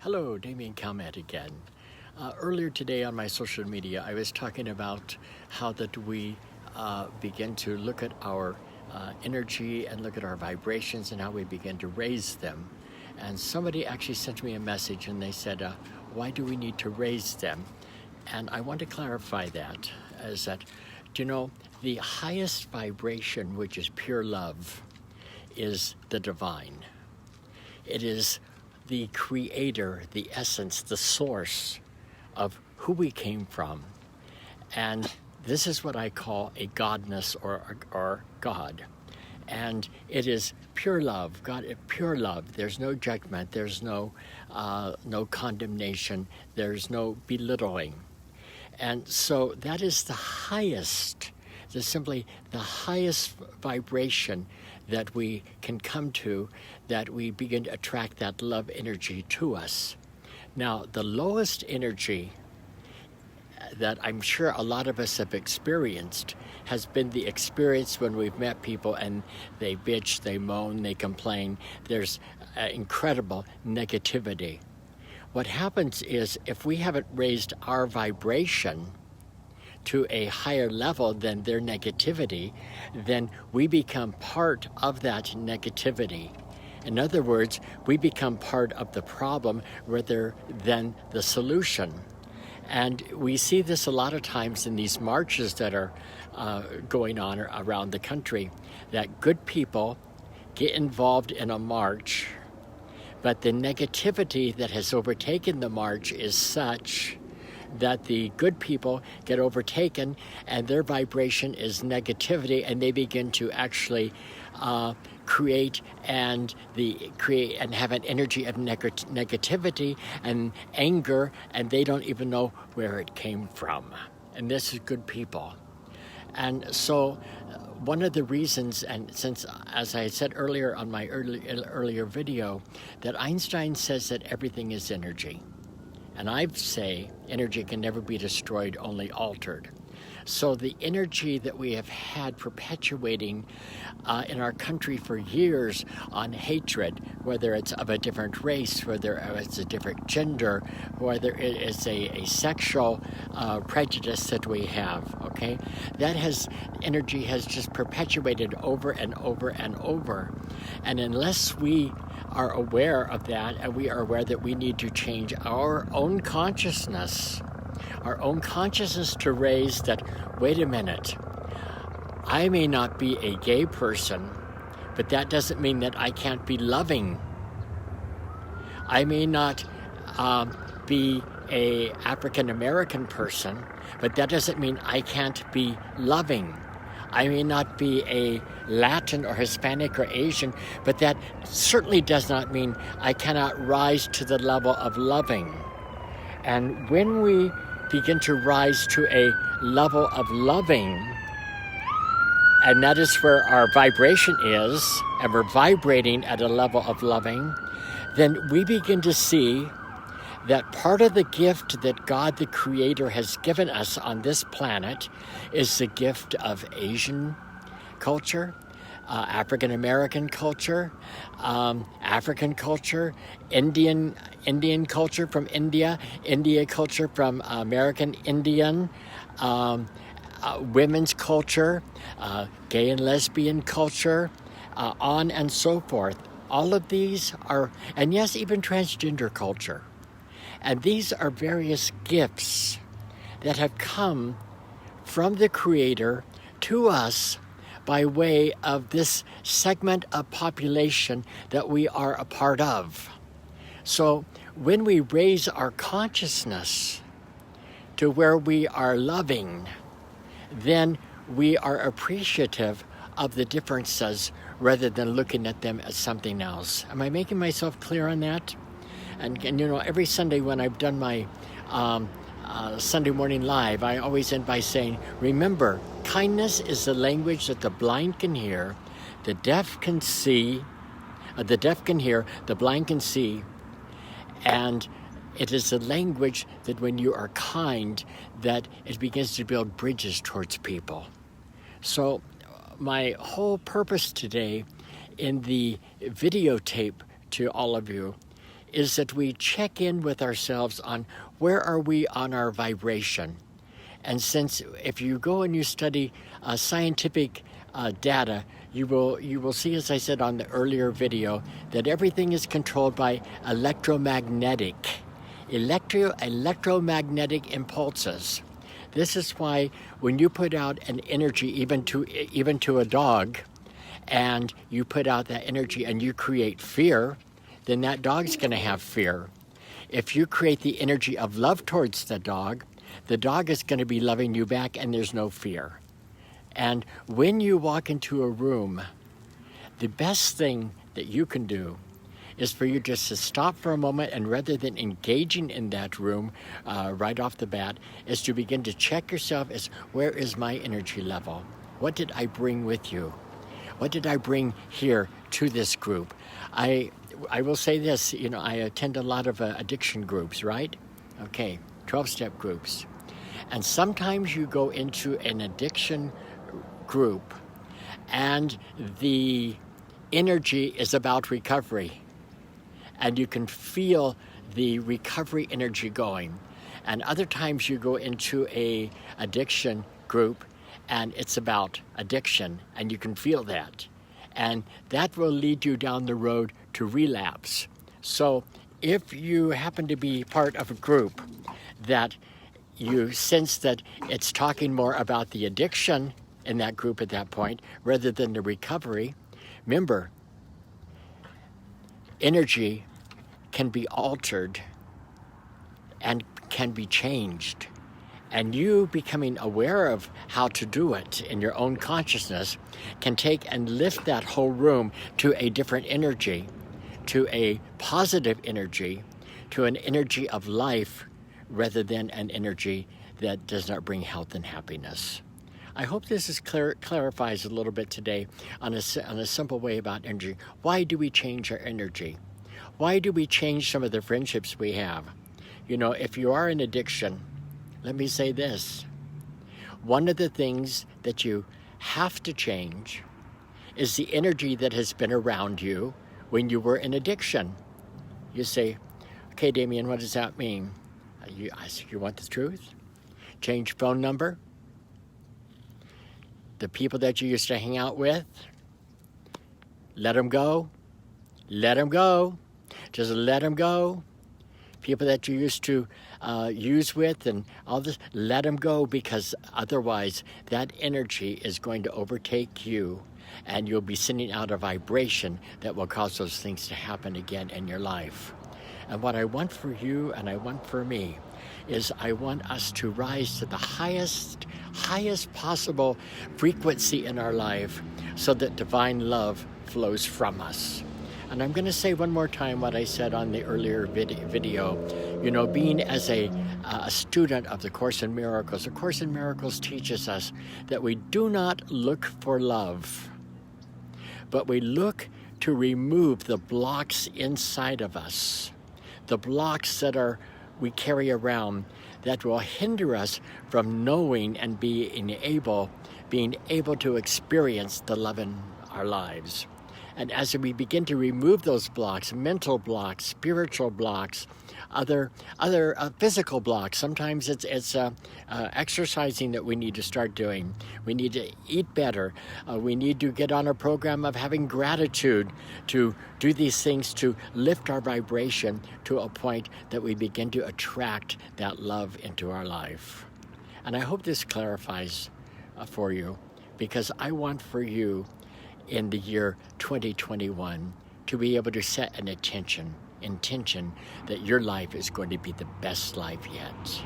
Hello, Damien Calmet again. Earlier today on my social media, I was talking about how that we begin to look at our energy and look at our vibrations and how we begin to raise them. And somebody actually sent me a message and they said, why do we need to raise them? And I want to clarify that, as that, the highest vibration, which is pure love, is the divine. It is the creator, the essence, the source of who we came from. And this is what I call a godness or God. And it is pure love, God, pure love. There's no judgment, there's no condemnation, there's no belittling. And so that is the highest, simply the highest vibration that we can come to, that we begin to attract that love energy to us. Now, the lowest energy that I'm sure a lot of us have experienced has been the experience when we've met people and they bitch, they moan, they complain. There's incredible negativity. What happens is, if we haven't raised our vibration to a higher level than their negativity, then we become part of that negativity. In other words, we become part of the problem rather than the solution. And we see this a lot of times in these marches that are going on around the country, that good people get involved in a march, but the negativity that has overtaken the march is such that the good people get overtaken and their vibration is negativity, and they begin to actually create and have an energy of negativity and anger, and they don't even know where it came from. And this is good people. And so one of the reasons, and since, as I said earlier on my earlier video, that Einstein says that everything is energy. And I say energy can never be destroyed, only altered. So the energy that we have had perpetuating in our country for years on hatred, whether it's of a different race, whether it's a different gender, whether it is a sexual prejudice that we have, okay? Energy has just perpetuated over and over and over. And unless we are aware of that, and we are aware that we need to change our own consciousness to raise that, wait a minute, I may not be a gay person, but that doesn't mean that I can't be loving. I may not be a African American person, but that doesn't mean I can't be loving. I may not be a Latin or Hispanic or Asian, but that certainly does not mean I cannot rise to the level of loving. And when we begin to rise to a level of loving, and that is where our vibration is, and we're vibrating at a level of loving, then we begin to see that part of the gift that God the Creator has given us on this planet is the gift of Asian culture, African American culture, African culture, Indian culture from India, India culture from American Indian, women's culture, gay and lesbian culture, on and so forth. All of these are, and yes, even transgender culture. And these are various gifts that have come from the Creator to us by way of this segment of population that we are a part of. So when we raise our consciousness to where we are loving, then we are appreciative of the differences rather than looking at them as something else. Am I making myself clear on that? And every Sunday when I've done my Sunday morning live, I always end by saying, remember, kindness is the language that the blind can hear, the deaf can see, the deaf can hear, the blind can see, and it is a language that when you are kind, that it begins to build bridges towards people. So my whole purpose today in the videotape to all of you is that we check in with ourselves on where are we on our vibration. And since if you go and you study scientific data, you will see, as I said on the earlier video, that everything is controlled by electromagnetic impulses. This is why when you put out an energy, even to a dog, and you put out that energy and you create fear, then that dog's going to have fear. If you create the energy of love towards the dog is going to be loving you back, and there's no fear. And when you walk into a room, the best thing that you can do is for you just to stop for a moment, and rather than engaging in that room right off the bat, is to begin to check yourself as, where is my energy level? What did I bring with you? What did I bring here to this group? I will say this, I attend a lot of addiction groups, right? Okay, 12-step groups. And sometimes you go into an addiction group and the energy is about recovery. And you can feel the recovery energy going. And other times you go into a addiction group and it's about addiction, and you can feel that. And that will lead you down the road to relapse. So if you happen to be part of a group that you sense that it's talking more about the addiction in that group at that point rather than the recovery, remember, energy can be altered and can be changed. And you becoming aware of how to do it in your own consciousness can take and lift that whole room to a different energy, to a positive energy, to an energy of life rather than an energy that does not bring health and happiness. I hope this clarifies a little bit today on a simple way about energy. Why do we change our energy? Why do we change some of the friendships we have? If you are in addiction, let me say this. One of the things that you have to change is the energy that has been around you when you were in addiction. You say, okay, Damien, what does that mean? You want the truth? Change phone number? The people that you used to hang out with? Let them go. Let them go. Just let them go. People that you used to use with and all this, let them go, because otherwise that energy is going to overtake you and you'll be sending out a vibration that will cause those things to happen again in your life. And what I want for you and I want for me is I want us to rise to the highest possible frequency in our life so that divine love flows from us. And I'm going to say one more time what I said on the earlier video. Being as a student of the Course in Miracles, the Course in Miracles teaches us that we do not look for love, but we look to remove the blocks inside of us, the blocks that we carry around that will hinder us from knowing and being able to experience the love in our lives. And as we begin to remove those blocks, mental blocks, spiritual blocks, other physical blocks, sometimes it's exercising that we need to start doing. We need to eat better. We need to get on a program of having gratitude, to do these things to lift our vibration to a point that we begin to attract that love into our life. And I hope this clarifies for you, because I want for you in the year 2021 to be able to set an intention that your life is going to be the best life yet.